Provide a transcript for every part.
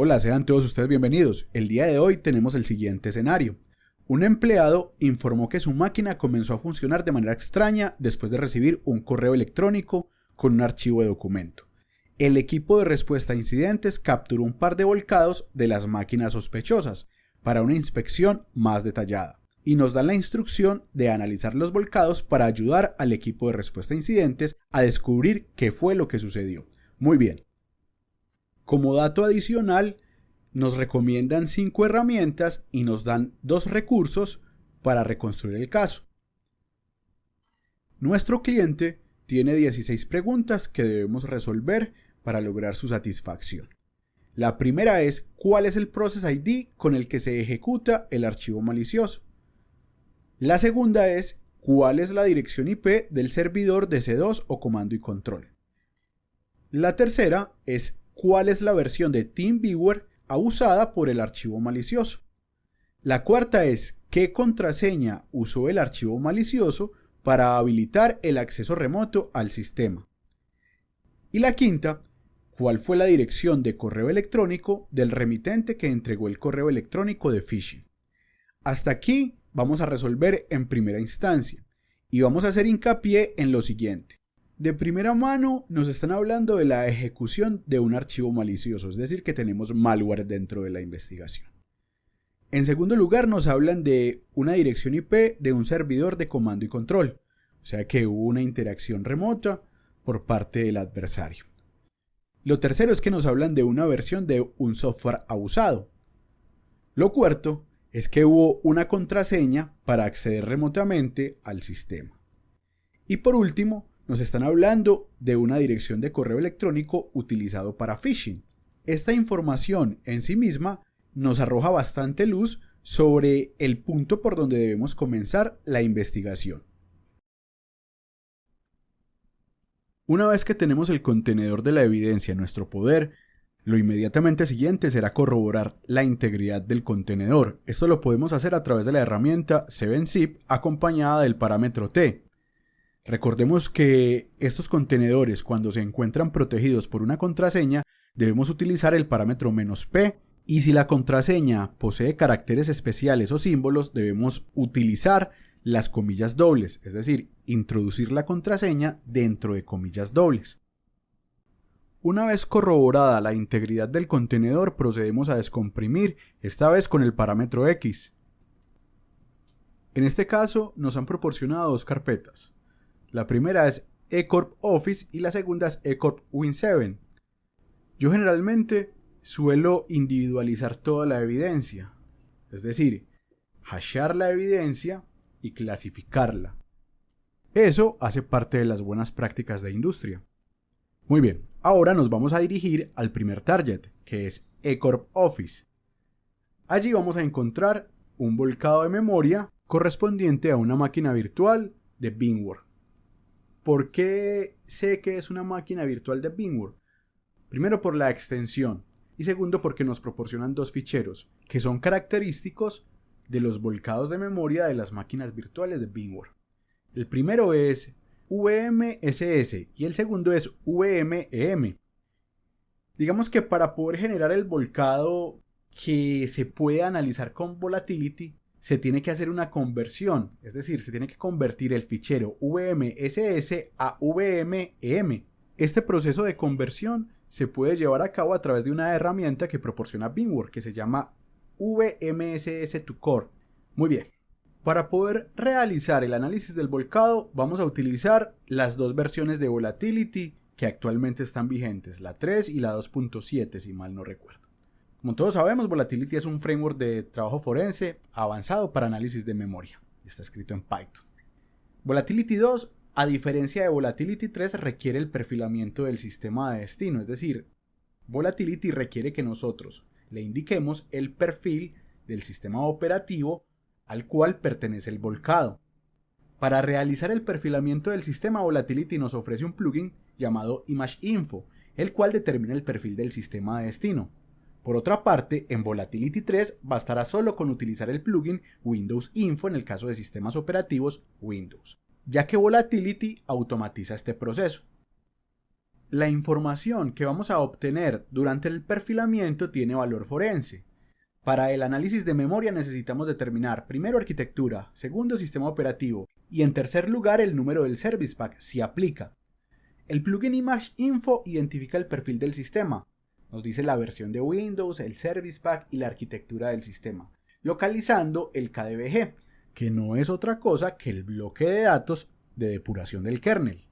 Hola, sean todos ustedes bienvenidos. El día de hoy tenemos el siguiente escenario. Un empleado informó que su máquina comenzó a funcionar de manera extraña después de recibir un correo electrónico con un archivo de documento. El equipo de respuesta a incidentes capturó un par de volcados de las máquinas sospechosas para una inspección más detallada y nos dan la instrucción de analizar los volcados para ayudar al equipo de respuesta a incidentes a descubrir qué fue lo que sucedió. Muy bien. Como dato adicional, nos recomiendan 5 herramientas y nos dan 2 recursos para reconstruir el caso. Nuestro cliente tiene 16 preguntas que debemos resolver para lograr su satisfacción. La primera es: ¿cuál es el Process ID con el que se ejecuta el archivo malicioso? La segunda es: ¿cuál es la dirección IP del servidor de C2 o comando y control? La tercera es: ¿cuál es la versión de TeamViewer usada por el archivo malicioso? La cuarta es: ¿qué contraseña usó el archivo malicioso para habilitar el acceso remoto al sistema? Y la quinta: ¿cuál fue la dirección de correo electrónico del remitente que entregó el correo electrónico de phishing? Hasta aquí vamos a resolver en primera instancia y vamos a hacer hincapié en lo siguiente. De primera mano nos están hablando de la ejecución de un archivo malicioso, es decir, que tenemos malware dentro de la investigación. En segundo lugar nos hablan de una dirección IP de un servidor de comando y control, o sea que hubo una interacción remota por parte del adversario. Lo tercero es que nos hablan de una versión de un software abusado. Lo cuarto es que hubo una contraseña para acceder remotamente al sistema. Y por último, nos están hablando de una dirección de correo electrónico utilizado para phishing. Esta información en sí misma nos arroja bastante luz sobre el punto por donde debemos comenzar la investigación. Una vez que tenemos el contenedor de la evidencia en nuestro poder, lo inmediatamente siguiente será corroborar la integridad del contenedor. Esto lo podemos hacer a través de la herramienta 7zip acompañada del parámetro T. Recordemos que estos contenedores, cuando se encuentran protegidos por una contraseña, debemos utilizar el parámetro "-p", y si la contraseña posee caracteres especiales o símbolos, debemos utilizar las comillas dobles, es decir, introducir la contraseña dentro de comillas dobles. Una vez corroborada la integridad del contenedor, procedemos a descomprimir, esta vez con el parámetro X. En este caso nos han proporcionado 2 carpetas. La primera es eCorp Office y la segunda es eCorp Win7. Yo generalmente suelo individualizar toda la evidencia, es decir, hashear la evidencia y clasificarla. Eso hace parte de las buenas prácticas de industria. Muy bien, ahora nos vamos a dirigir al primer target, que es eCorp Office. Allí vamos a encontrar un volcado de memoria correspondiente a una máquina virtual de VMware. ¿Por qué sé que es una máquina virtual de VMware? Primero, por la extensión, y segundo, porque nos proporcionan 2 ficheros que son característicos de los volcados de memoria de las máquinas virtuales de VMware. El primero es VMSS y el segundo es VMEM. Digamos que para poder generar el volcado que se puede analizar con volatility, se tiene que hacer una conversión, es decir, se tiene que convertir el fichero VMSS a VMEM. Este proceso de conversión se puede llevar a cabo a través de una herramienta que proporciona VMware que se llama VMSS to Core. Muy bien. Para poder realizar el análisis del volcado vamos a utilizar las 2 versiones de volatility que actualmente están vigentes, la 3 y la 2.7 si mal no recuerdo. Como todos sabemos, Volatility es un framework de trabajo forense avanzado para análisis de memoria. Está escrito en Python. Volatility 2, a diferencia de Volatility 3, requiere el perfilamiento del sistema de destino. Es decir, Volatility requiere que nosotros le indiquemos el perfil del sistema operativo al cual pertenece el volcado. Para realizar el perfilamiento del sistema, Volatility nos ofrece un plugin llamado ImageInfo, el cual determina el perfil del sistema de destino. Por otra parte, en Volatility 3 bastará solo con utilizar el plugin Windows Info en el caso de sistemas operativos Windows, ya que Volatility automatiza este proceso. La información que vamos a obtener durante el perfilamiento tiene valor forense. Para el análisis de memoria necesitamos determinar primero arquitectura, segundo sistema operativo y en tercer lugar el número del Service Pack si aplica. El plugin Image Info identifica el perfil del sistema. Nos dice la versión de Windows, el Service Pack y la arquitectura del sistema, localizando el KDBG, que no es otra cosa que el bloque de datos de depuración del kernel.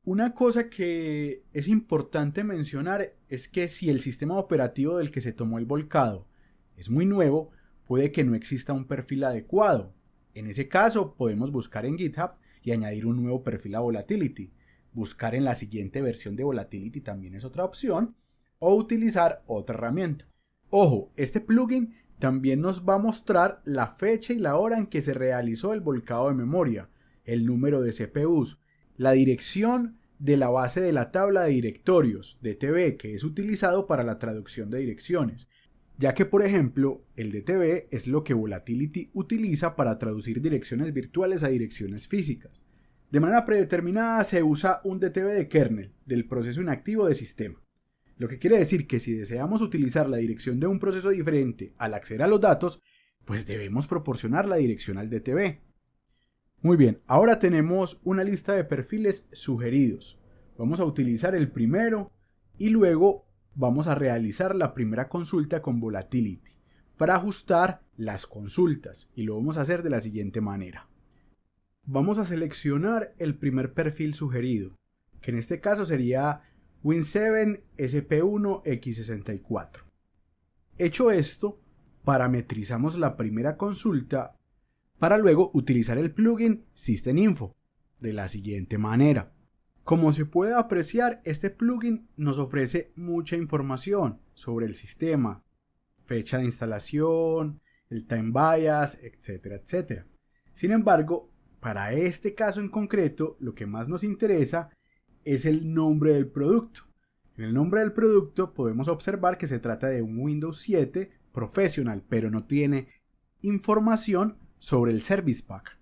Una cosa que es importante mencionar es que si el sistema operativo del que se tomó el volcado es muy nuevo, puede que no exista un perfil adecuado. En ese caso podemos buscar en GitHub y añadir un nuevo perfil a Volatility. Buscar en la siguiente versión de Volatility también es otra opción, o utilizar otra herramienta. Ojo, este plugin también nos va a mostrar la fecha y la hora en que se realizó el volcado de memoria, el número de CPUs, la dirección de la base de la tabla de directorios, DTB, que es utilizado para la traducción de direcciones, ya que por ejemplo el DTB es lo que Volatility utiliza para traducir direcciones virtuales a direcciones físicas. De manera predeterminada se usa un DTB de kernel del proceso inactivo de sistema, lo que quiere decir que si deseamos utilizar la dirección de un proceso diferente al acceder a los datos, pues debemos proporcionar la dirección al DTB. Muy bien, ahora tenemos una lista de perfiles sugeridos. Vamos a utilizar el primero y luego vamos a realizar la primera consulta con Volatility para ajustar las consultas y lo vamos a hacer de la siguiente manera. Vamos a seleccionar el primer perfil sugerido, que en este caso sería Win7 SP1X64. Hecho esto, parametrizamos la primera consulta para luego utilizar el plugin System Info de la siguiente manera. Como se puede apreciar, este plugin nos ofrece mucha información sobre el sistema, fecha de instalación, el time bias, etcétera, etcétera. Sin embargo, para este caso en concreto, lo que más nos interesa es el nombre del producto. En el nombre del producto podemos observar que se trata de un Windows 7 Professional, pero no tiene información sobre el Service Pack,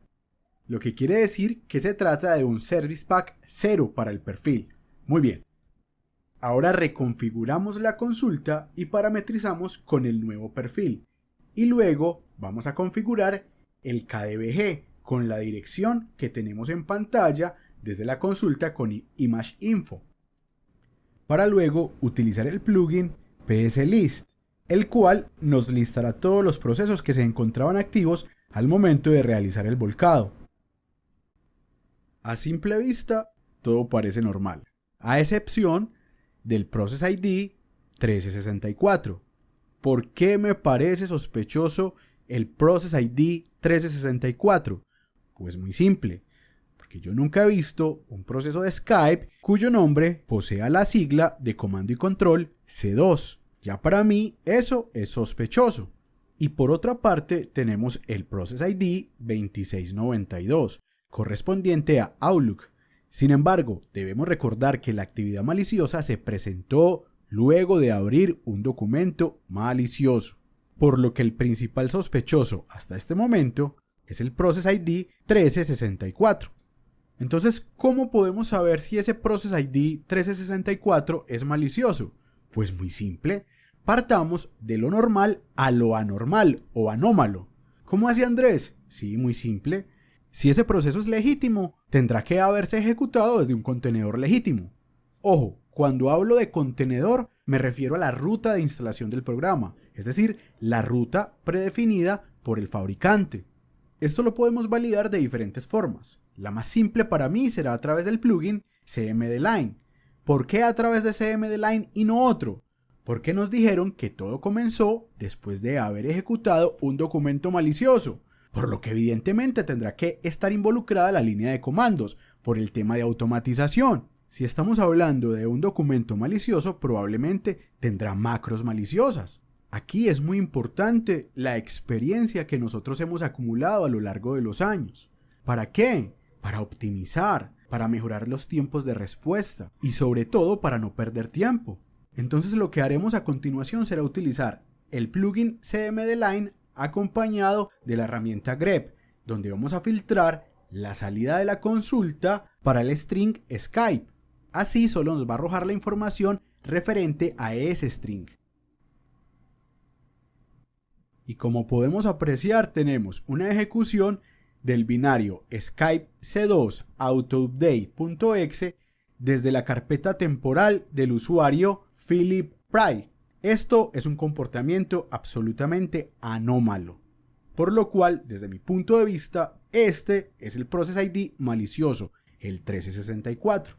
lo que quiere decir que se trata de un Service Pack 0 para el perfil. Muy bien. Ahora reconfiguramos la consulta y parametrizamos con el nuevo perfil. Y luego vamos a configurar el KDBG con la dirección que tenemos en pantalla desde la consulta con Image Info, para luego utilizar el plugin PSList, el cual nos listará todos los procesos que se encontraban activos al momento de realizar el volcado. A simple vista, todo parece normal, a excepción del Process ID 1364. ¿Por qué me parece sospechoso el Process ID 1364? Pues muy simple, porque yo nunca he visto un proceso de Skype cuyo nombre posea la sigla de comando y control C2. Ya para mí eso es sospechoso. Y por otra parte tenemos el Process ID 2692, correspondiente a Outlook. Sin embargo, debemos recordar que la actividad maliciosa se presentó luego de abrir un documento malicioso, por lo que el principal sospechoso hasta este momento es el Process ID 1364. Entonces, ¿cómo podemos saber si ese Process ID 1364 es malicioso? Pues muy simple. Partamos de lo normal a lo anormal o anómalo. ¿Cómo hace Andrés? Sí, muy simple. Si ese proceso es legítimo, tendrá que haberse ejecutado desde un contenedor legítimo. Ojo, cuando hablo de contenedor, me refiero a la ruta de instalación del programa, es decir, la ruta predefinida por el fabricante. Esto lo podemos validar de diferentes formas. La más simple para mí será a través del plugin cmdline. ¿Por qué a través de cmdline y no otro? Porque nos dijeron que todo comenzó después de haber ejecutado un documento malicioso, por lo que evidentemente tendrá que estar involucrada la línea de comandos por el tema de automatización. Si estamos hablando de un documento malicioso, probablemente tendrá macros maliciosas. Aquí es muy importante la experiencia que nosotros hemos acumulado a lo largo de los años. ¿Para qué? Para optimizar, para mejorar los tiempos de respuesta y sobre todo para no perder tiempo. Entonces lo que haremos a continuación será utilizar el plugin cmdline acompañado de la herramienta grep, donde vamos a filtrar la salida de la consulta para el string Skype. Así solo nos va a arrojar la información referente a ese string. Y como podemos apreciar, tenemos una ejecución del binario Skype C2 autoupdate.exe desde la carpeta temporal del usuario Philip Pry. Esto es un comportamiento absolutamente anómalo, por lo cual, desde mi punto de vista, este es el Process ID malicioso, el 1364.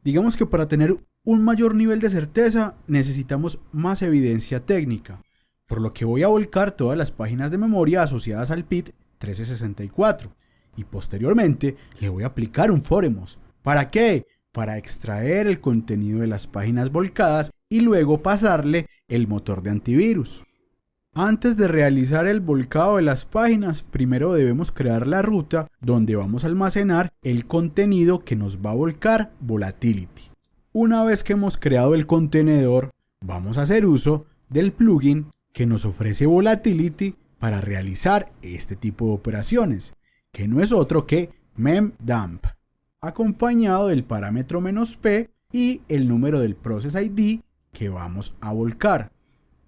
Digamos que para tener un mayor nivel de certeza necesitamos más evidencia técnica, por lo que voy a volcar todas las páginas de memoria asociadas al PID 1364 y posteriormente le voy a aplicar un foremos. ¿Para qué? Para extraer el contenido de las páginas volcadas y luego pasarle el motor de antivirus. Antes de realizar el volcado de las páginas, primero debemos crear la ruta donde vamos a almacenar el contenido que nos va a volcar Volatility. Una vez que hemos creado el contenedor, vamos a hacer uso del plugin que nos ofrece Volatility para realizar este tipo de operaciones, que no es otro que memdump, acompañado del parámetro "-p" y el número del Process ID que vamos a volcar,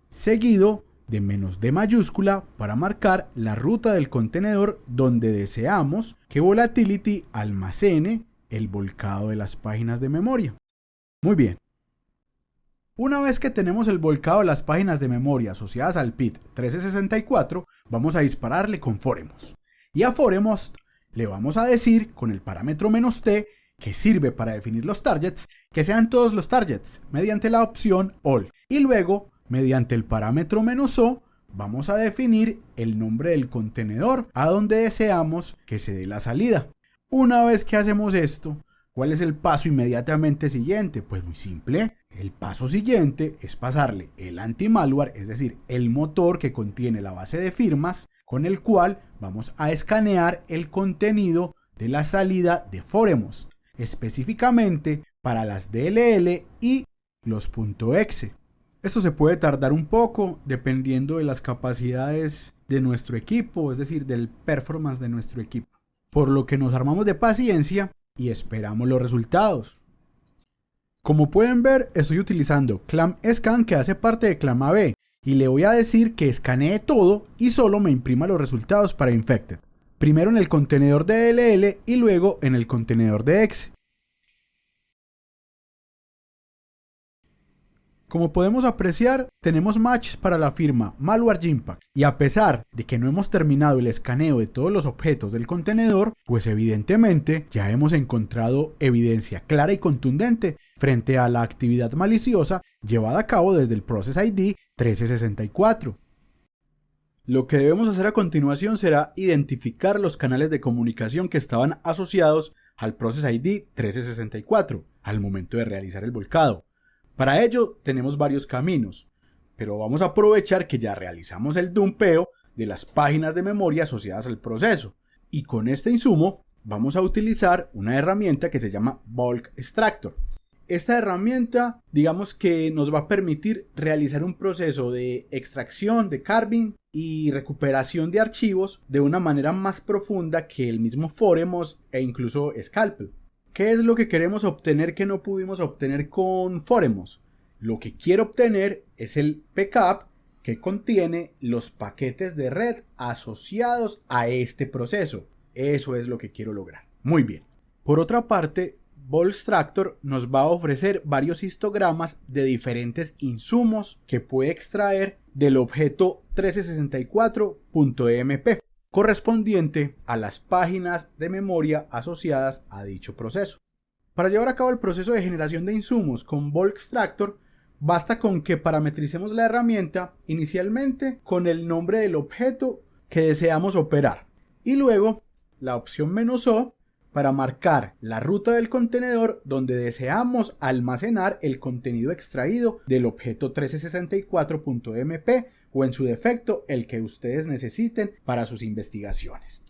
seguido de "-d" mayúscula para marcar la ruta del contenedor donde deseamos que Volatility almacene el volcado de las páginas de memoria. Muy bien. Una vez que tenemos el volcado de las páginas de memoria asociadas al PID 1364, vamos a dispararle con foremos. Y a foremos le vamos a decir con el parámetro "-t", que sirve para definir los targets, que sean todos los targets mediante la opción all. Y luego, mediante el parámetro "-o", vamos a definir el nombre del contenedor a donde deseamos que se dé la salida. Una vez que hacemos esto, ¿cuál es el paso inmediatamente siguiente? Pues muy simple. El paso siguiente es pasarle el anti-malware, es decir, el motor que contiene la base de firmas, con el cual vamos a escanear el contenido de la salida de foremos, específicamente para las DLL y los .exe. Esto se puede tardar un poco dependiendo de las capacidades de nuestro equipo, es decir, del performance de nuestro equipo. Por lo que nos armamos de paciencia y esperamos los resultados. Como pueden ver, estoy utilizando ClamScan, que hace parte de ClamAV, y le voy a decir que escanee todo y solo me imprima los resultados para Infected. Primero en el contenedor de DLL y luego en el contenedor de exe. Como podemos apreciar, tenemos matches para la firma Malware Impact, y a pesar de que no hemos terminado el escaneo de todos los objetos del contenedor, pues evidentemente ya hemos encontrado evidencia clara y contundente frente a la actividad maliciosa llevada a cabo desde el Process ID 1364. Lo que debemos hacer a continuación será identificar los canales de comunicación que estaban asociados al Process ID 1364 al momento de realizar el volcado. Para ello tenemos varios caminos, pero vamos a aprovechar que ya realizamos el dumpeo de las páginas de memoria asociadas al proceso, y con este insumo vamos a utilizar una herramienta que se llama Bulk Extractor. Esta herramienta, digamos que nos va a permitir realizar un proceso de extracción, de carving y recuperación de archivos de una manera más profunda que el mismo Foremos e incluso Scalpel. ¿Qué es lo que queremos obtener que no pudimos obtener con Foremos? Lo que quiero obtener es el PCAP que contiene los paquetes de red asociados a este proceso. Eso es lo que quiero lograr. Muy bien. Por otra parte, Bulk Extractor nos va a ofrecer varios histogramas de diferentes insumos que puede extraer del objeto 1364.emp. correspondiente a las páginas de memoria asociadas a dicho proceso. Para llevar a cabo el proceso de generación de insumos con Bulk Extractor, basta con que parametricemos la herramienta inicialmente con el nombre del objeto que deseamos operar y luego la opción "-o" para marcar la ruta del contenedor donde deseamos almacenar el contenido extraído del objeto 1364.mp o en su defecto el que ustedes necesiten para sus investigaciones.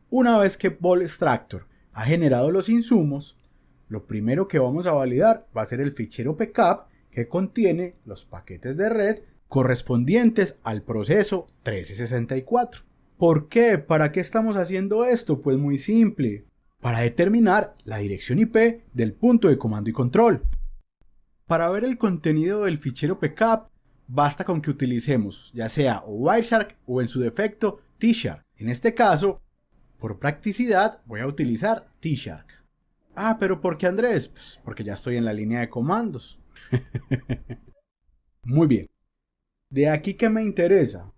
Una vez que Bulk Extractor ha generado los insumos, lo primero que vamos a validar va a ser el fichero PCAP que contiene los paquetes de red correspondientes al proceso 1364. ¿Por qué? ¿Para qué estamos haciendo esto? Pues muy simple. para determinar la dirección IP del punto de comando y control. Para ver el contenido del fichero PCAP, basta con que utilicemos ya sea o Wireshark o en su defecto T-Shark. En este caso, por practicidad, voy a utilizar T-Shark. Ah, pero ¿por qué, Andrés? Pues porque ya estoy en la línea de comandos. Muy bien. ¿De aquí qué me interesa?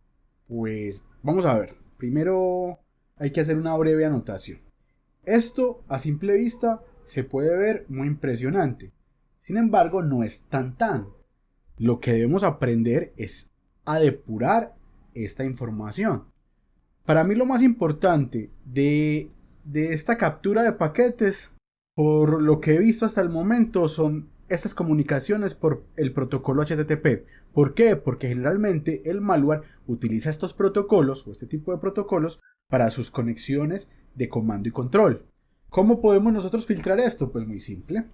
Pues vamos a ver. Primero hay que hacer una breve anotación. Esto a simple vista se puede ver muy impresionante. Sin embargo, no es tan. Lo que debemos aprender es a depurar esta información. Para mí lo más importante de esta captura de paquetes, por lo que he visto hasta el momento, son estas comunicaciones por el protocolo HTTP. ¿Por qué? Porque generalmente el malware utiliza estos protocolos o este tipo de protocolos para sus conexiones de comando y control. ¿Cómo podemos nosotros filtrar esto? Pues muy simple.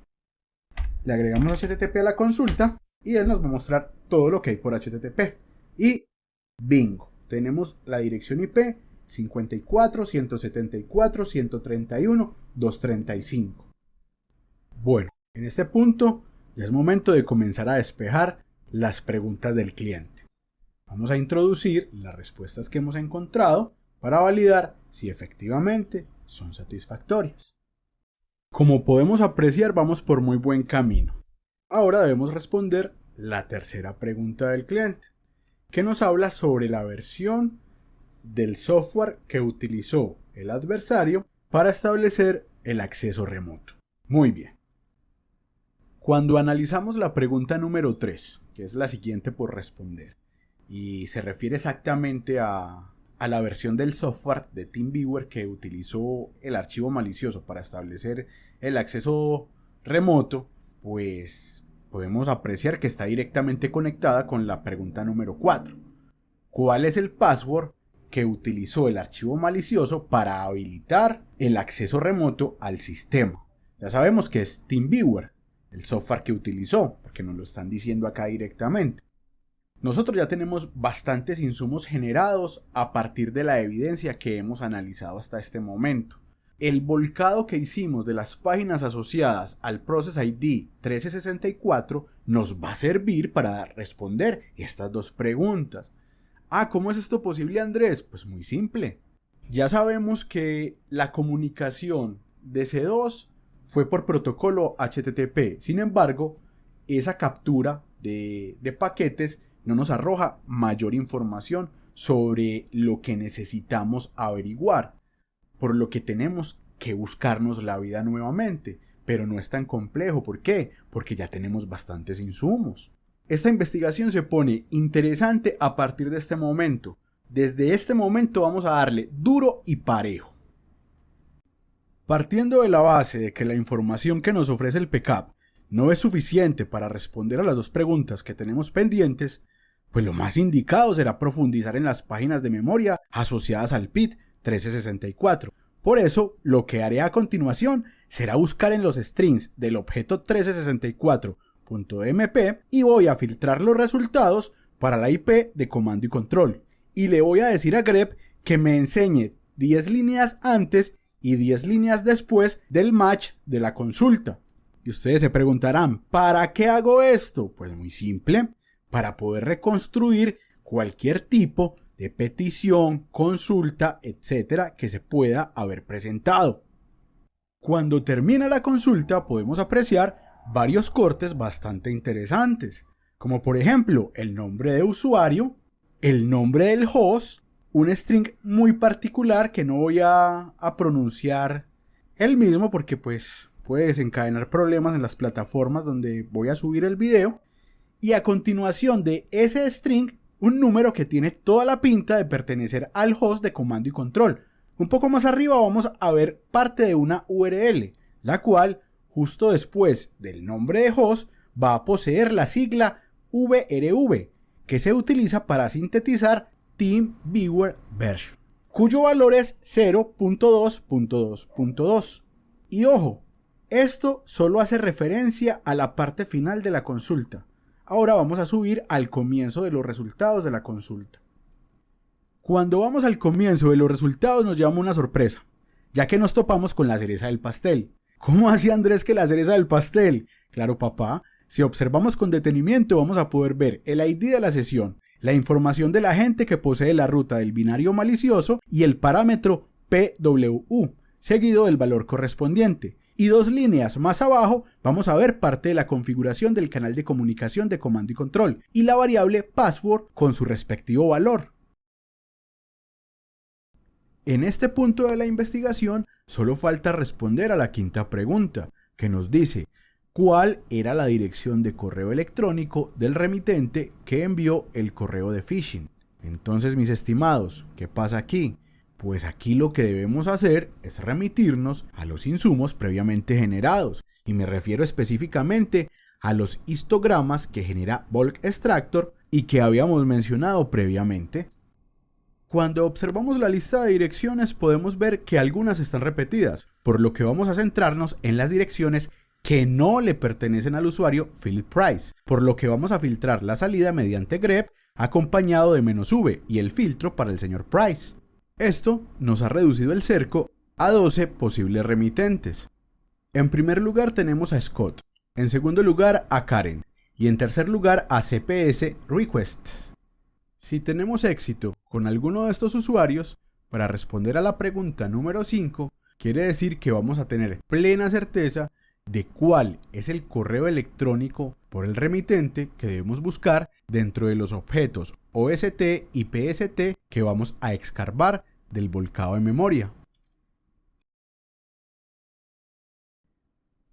Le agregamos HTTP a la consulta y él nos va a mostrar todo lo que hay por HTTP. Y bingo, tenemos la dirección IP 54.174.131.235. Bueno, en este punto ya es momento de comenzar a despejar las preguntas del cliente. Vamos a introducir las respuestas que hemos encontrado para validar si efectivamente son satisfactorias. Como podemos apreciar, vamos por muy buen camino. Ahora debemos responder la tercera pregunta del cliente, que nos habla sobre la versión del software que utilizó el adversario para establecer el acceso remoto. Muy bien. Cuando analizamos la pregunta número 3, que es la siguiente por responder, y se refiere exactamente a la versión del software de TeamViewer que utilizó el archivo malicioso para establecer el acceso remoto, pues podemos apreciar que está directamente conectada con la pregunta número 4. ¿Cuál es el password que utilizó el archivo malicioso para habilitar el acceso remoto al sistema? Ya sabemos que es TeamViewer, el software que utilizó, porque nos lo están diciendo acá directamente. Nosotros ya tenemos bastantes insumos generados a partir de la evidencia que hemos analizado hasta este momento. El volcado que hicimos de las páginas asociadas al Process ID 1364 nos va a servir para responder estas dos preguntas. ¿Cómo es esto posible, Andrés? Pues muy simple. Ya sabemos que la comunicación de C2 fue por protocolo HTTP. Sin embargo, esa captura de paquetes no nos arroja mayor información sobre lo que necesitamos averiguar, por lo que tenemos que buscarnos la vida nuevamente, pero no es tan complejo. ¿Por qué? Porque ya tenemos bastantes insumos. Esta investigación se pone interesante a partir de este momento. Desde este momento vamos a darle duro y parejo. Partiendo de la base de que la información que nos ofrece el PCAP no es suficiente para responder a las dos preguntas que tenemos pendientes, pues lo más indicado será profundizar en las páginas de memoria asociadas al PID 1364. Por eso, lo que haré a continuación será buscar en los strings del objeto 1364.mp y voy a filtrar los resultados para la IP de comando y control. Y le voy a decir a grep que me enseñe 10 líneas antes y 10 líneas después del match de la consulta. Y ustedes se preguntarán, ¿para qué hago esto? Pues muy simple, para poder reconstruir cualquier tipo de petición, consulta, etcétera, que se pueda haber presentado. Cuando termina la consulta podemos apreciar varios cortes bastante interesantes, como por ejemplo el nombre de usuario, el nombre del host, un string muy particular que no voy a pronunciar el mismo porque pues puede desencadenar problemas en las plataformas donde voy a subir el video, y a continuación de ese string un número que tiene toda la pinta de pertenecer al host de comando y control. Un poco más arriba vamos a ver parte de una URL, la cual justo después del nombre de host va a poseer la sigla VRV, que se utiliza para sintetizar TeamViewer Version, cuyo valor es 0.2.2.2. Y ojo, esto solo hace referencia a la parte final de la consulta. Ahora vamos a subir al comienzo de los resultados de la consulta. Cuando vamos al comienzo de los resultados nos llevamos una sorpresa, ya que nos topamos con la cereza del pastel. ¿Cómo hacía Andrés que la cereza del pastel? Claro, papá, si observamos con detenimiento vamos a poder ver el ID de la sesión, la información del agente que posee la ruta del binario malicioso y el parámetro PWU, seguido del valor correspondiente. Y 2 líneas más abajo vamos a ver parte de la configuración del canal de comunicación de comando y control y la variable password con su respectivo valor. En este punto de la investigación solo falta responder a la quinta pregunta, que nos dice ¿cuál era la dirección de correo electrónico del remitente que envió el correo de phishing? Entonces, mis estimados, ¿qué pasa aquí? Pues aquí lo que debemos hacer es remitirnos a los insumos previamente generados, y me refiero específicamente a los histogramas que genera Bulk Extractor y que habíamos mencionado previamente. Cuando observamos la lista de direcciones podemos ver que algunas están repetidas, por lo que vamos a centrarnos en las direcciones que no le pertenecen al usuario Philip Price, por lo que vamos a filtrar la salida mediante grep acompañado de "-v" y el filtro para el señor Price. Esto nos ha reducido el cerco a 12 posibles remitentes. En primer lugar tenemos a Scott, en segundo lugar a Karen y en tercer lugar a CPS Requests. Si tenemos éxito con alguno de estos usuarios, para responder a la pregunta número 5, quiere decir que vamos a tener plena certeza de cuál es el correo electrónico por el remitente que debemos buscar dentro de los objetos OST y PST que vamos a escarbar del volcado de memoria.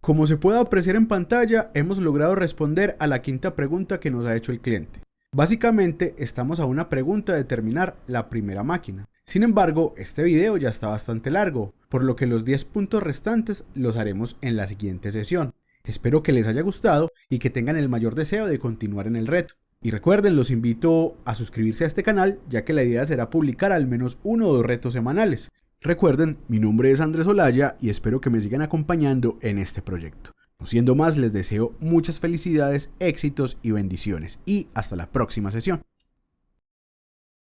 Como se puede apreciar en pantalla, hemos logrado responder a la quinta pregunta que nos ha hecho el cliente. Básicamente estamos a una pregunta de terminar la primera máquina. Sin embargo, este video ya está bastante largo, por lo que los 10 puntos restantes los haremos en la siguiente sesión. Espero que les haya gustado y que tengan el mayor deseo de continuar en el reto. Y recuerden, los invito a suscribirse a este canal, ya que la idea será publicar al menos 1 o 2 retos semanales. Recuerden, mi nombre es Andrés Olaya y espero que me sigan acompañando en este proyecto. No siendo más, les deseo muchas felicidades, éxitos y bendiciones, y hasta la próxima sesión.